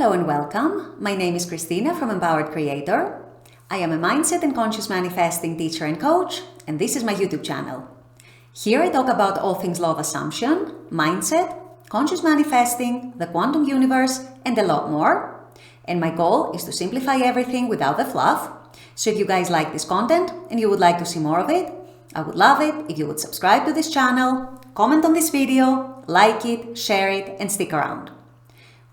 Hello and welcome. My name is Christina from Empowered Creator. I am a mindset and conscious manifesting teacher and coach, and this is my YouTube channel. Here I talk about all things law of assumption, mindset, conscious manifesting, the quantum universe, and a lot more. And my goal is to simplify everything without the fluff. So if you guys like this content and you would like to see more of it, I would love it if you would subscribe to this channel, comment on this video, like it, share it, and stick around.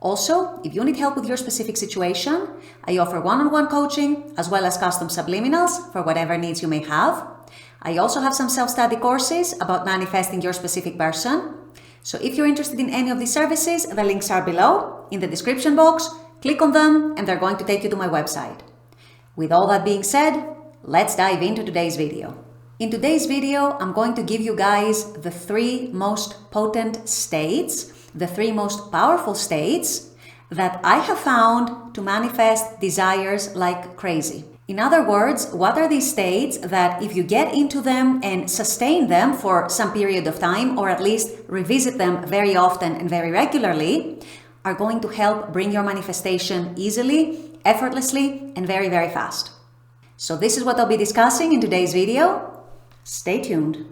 Also, if you need help with your specific situation, I offer one-on-one coaching as well as custom subliminals for whatever needs you may have. I also have some self-study courses about manifesting your specific person. So if you're interested in any of these services, the links are below in the description box. Click on them and they're going to take you to my website. With all that being said, let's dive into today's video. In today's video, I'm going to give you guys the three most potent states, the three most powerful states that I have found to manifest desires like crazy. In other words, what are these states that if you get into them and sustain them for some period of time, or at least revisit them very often and very regularly, are going to help bring your manifestation easily, effortlessly, and very, very fast. So this is what I'll be discussing in today's video. Stay tuned.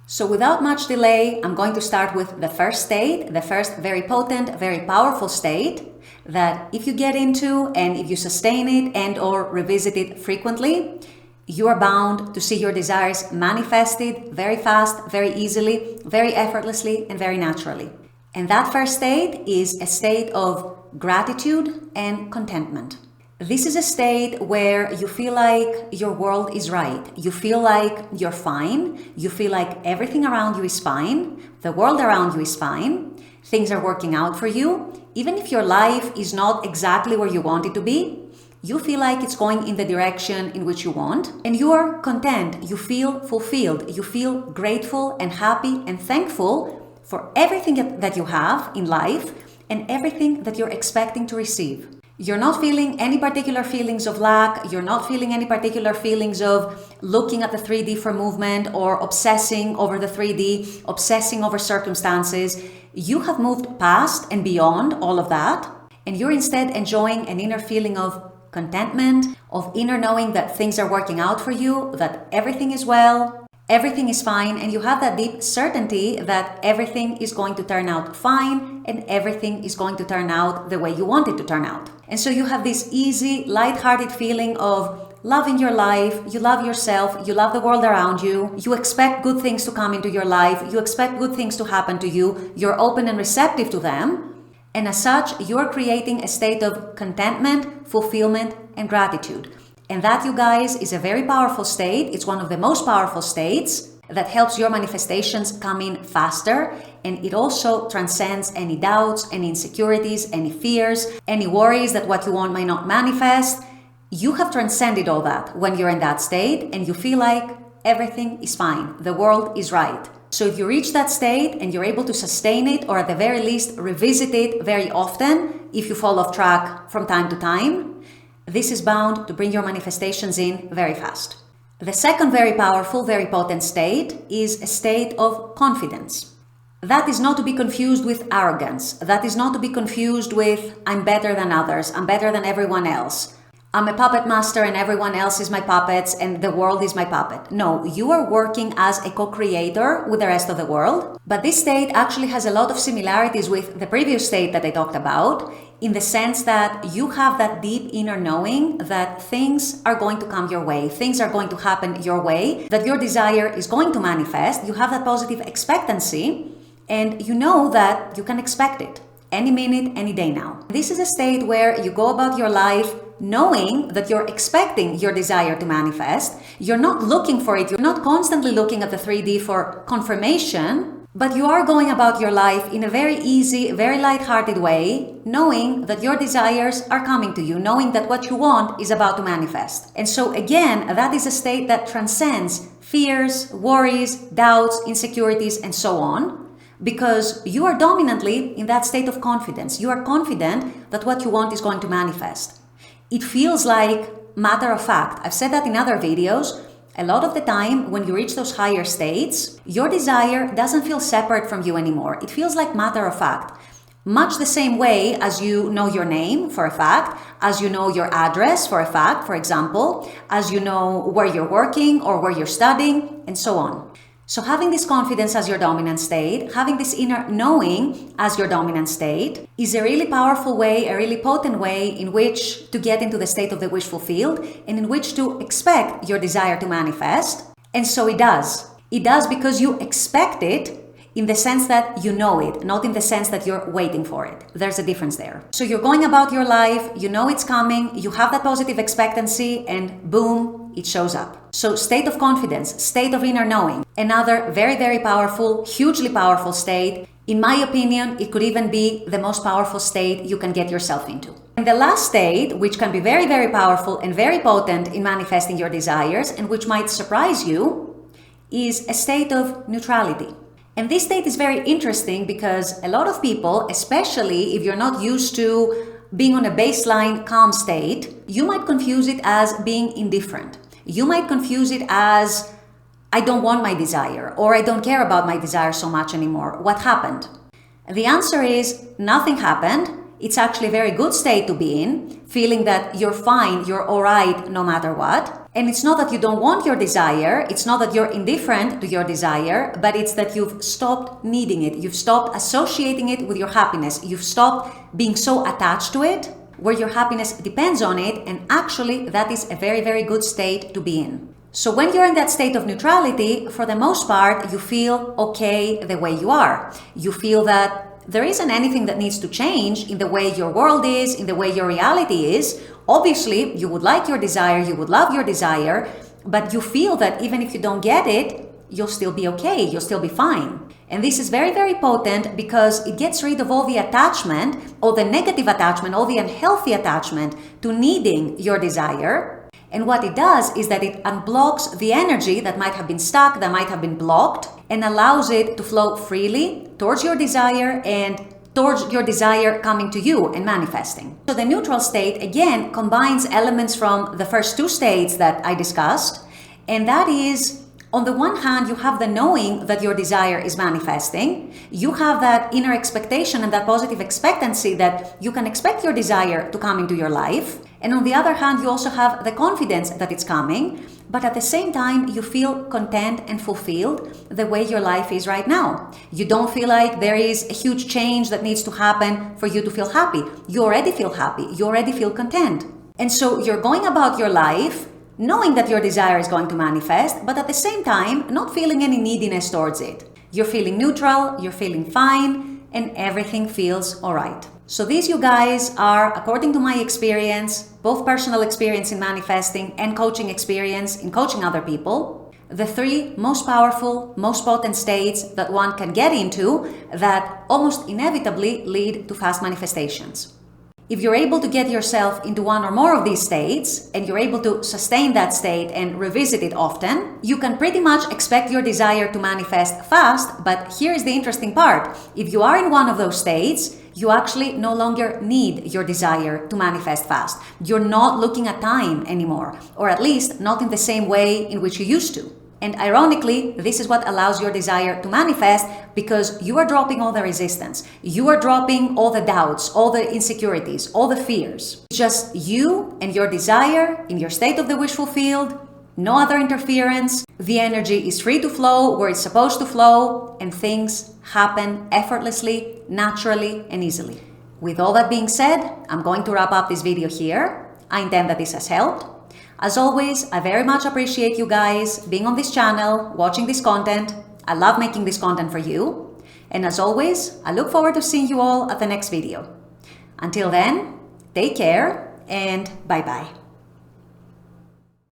So without much delay, I'm going to start with the first state, the first very potent, very powerful state that if you get into and if you sustain it and or revisit it frequently, you are bound to see your desires manifested very fast, very easily, very effortlessly, and very naturally. And that first state is a state of gratitude and contentment. This is a state where you feel like your world is right. You feel like you're fine. You feel like everything around you is fine. The world around you is fine. Things are working out for you. Even if your life is not exactly where you want it to be, you feel like it's going in the direction in which you want. And you are content. You feel fulfilled. You feel grateful and happy and thankful for everything that you have in life and everything that you're expecting to receive. You're not feeling any particular feelings of lack. You're not feeling any particular feelings of looking at the 3D for movement or obsessing over the 3D, obsessing over circumstances. You have moved past and beyond all of that, and you're instead enjoying an inner feeling of contentment, of inner knowing that things are working out for you, that everything is well, everything is fine, and you have that deep certainty that everything is going to turn out fine and everything is going to turn out the way you want it to turn out. And so you have this easy, light-hearted feeling of loving your life, you love yourself, you love the world around you, you expect good things to come into your life, you expect good things to happen to you, you're open and receptive to them, and as such, you're creating a state of contentment, fulfillment, and gratitude. And that, you guys, is a very powerful state. It's one of the most powerful states that helps your manifestations come in faster. And it also transcends any doubts, any insecurities, any fears, any worries that what you want might not manifest. You have transcended all that when you're in that state and you feel like everything is fine. The world is right. So if you reach that state and you're able to sustain it, or at the very least revisit it very often, if you fall off track from time to time, this is bound to bring your manifestations in very fast. The second very powerful, very potent state is a state of confidence. That is not to be confused with arrogance. That is not to be confused with I'm better than others, I'm better than everyone else. I'm a puppet master and everyone else is my puppets and the world is my puppet. No, you are working as a co-creator with the rest of the world. But this state actually has a lot of similarities with the previous state that I talked about, in the sense that you have that deep inner knowing that things are going to come your way, things are going to happen your way, that your desire is going to manifest. You have that positive expectancy and you know that you can expect it any minute, any day now. This is a state where you go about your life knowing that you're expecting your desire to manifest. You're not looking for it. You're not constantly looking at the 3D for confirmation, but you are going about your life in a very easy, very light-hearted way, knowing that your desires are coming to you, knowing that what you want is about to manifest. And so again, that is a state that transcends fears, worries, doubts, insecurities, and so on, because you are dominantly in that state of confidence. You are confident that what you want is going to manifest. It feels like matter of fact. I've said that in other videos. A lot of the time, when you reach those higher states, your desire doesn't feel separate from you anymore. It feels like matter of fact. Much the same way as you know your name for a fact, as you know your address for a fact, for example, as you know where you're working or where you're studying, and so on. So having this confidence as your dominant state, having this inner knowing as your dominant state, is a really powerful way, a really potent way in which to get into the state of the wish fulfilled and in which to expect your desire to manifest. And so it does. It does because you expect it in the sense that you know it, not in the sense that you're waiting for it. There's a difference there. So you're going about your life, you know it's coming, you have that positive expectancy, and boom, it shows up. So state of confidence, state of inner knowing, another very, very powerful, hugely powerful state. In my opinion, it could even be the most powerful state you can get yourself into. And the last state, which can be very, very powerful and very potent in manifesting your desires, and which might surprise you, is a state of neutrality. And this state is very interesting because a lot of people, especially if you're not used to being on a baseline calm state, you might confuse it as being indifferent. You might confuse it as, I don't want my desire, or I don't care about my desire so much anymore. What happened? The answer is nothing happened. It's actually a very good state to be in, feeling that you're fine, you're all right no matter what. And it's not that you don't want your desire, it's not that you're indifferent to your desire, but it's that you've stopped needing it. You've stopped associating it with your happiness. You've stopped being so attached to it, where your happiness depends on it, and actually that is a very, very good state to be in. So when you're in that state of neutrality, for the most part, you feel okay the way you are. You feel that there isn't anything that needs to change in the way your world is, in the way your reality is. Obviously, you would like your desire, you would love your desire, but you feel that even if you don't get it, you'll still be okay, you'll still be fine. And this is very, very potent because it gets rid of all the attachment, all the negative attachment, all the unhealthy attachment to needing your desire. And what it does is that it unblocks the energy that might have been stuck, that might have been blocked, and allows it to flow freely towards your desire and towards your desire coming to you and manifesting. So the neutral state, again, combines elements from the first two states that I discussed. And that is, on the one hand, you have the knowing that your desire is manifesting. You have that inner expectation and that positive expectancy that you can expect your desire to come into your life. And on the other hand, you also have the confidence that it's coming, but at the same time, you feel content and fulfilled the way your life is right now. You don't feel like there is a huge change that needs to happen for you to feel happy. You already feel happy. You already feel content. And so you're going about your life knowing that your desire is going to manifest, but at the same time, not feeling any neediness towards it. You're feeling neutral, you're feeling fine, and everything feels all right. So these, you guys, are, according to my experience, both personal experience in manifesting and coaching experience in coaching other people, the three most powerful, most potent states that one can get into that almost inevitably lead to fast manifestations. If you're able to get yourself into one or more of these states, and you're able to sustain that state and revisit it often, you can pretty much expect your desire to manifest fast. But here's the interesting part. If you are in one of those states, you actually no longer need your desire to manifest fast. You're not looking at time anymore, or at least not in the same way in which you used to. And ironically, this is what allows your desire to manifest because you are dropping all the resistance. You are dropping all the doubts, all the insecurities, all the fears. Just you and your desire in your state of the wish fulfilled, no other interference. The energy is free to flow where it's supposed to flow, and things happen effortlessly, naturally, and easily. With all that being said, I'm going to wrap up this video here. I intend that this has helped. As always, I very much appreciate you guys being on this channel, watching this content. I love making this content for you. And as always, I look forward to seeing you all at the next video. Until then, take care and bye-bye.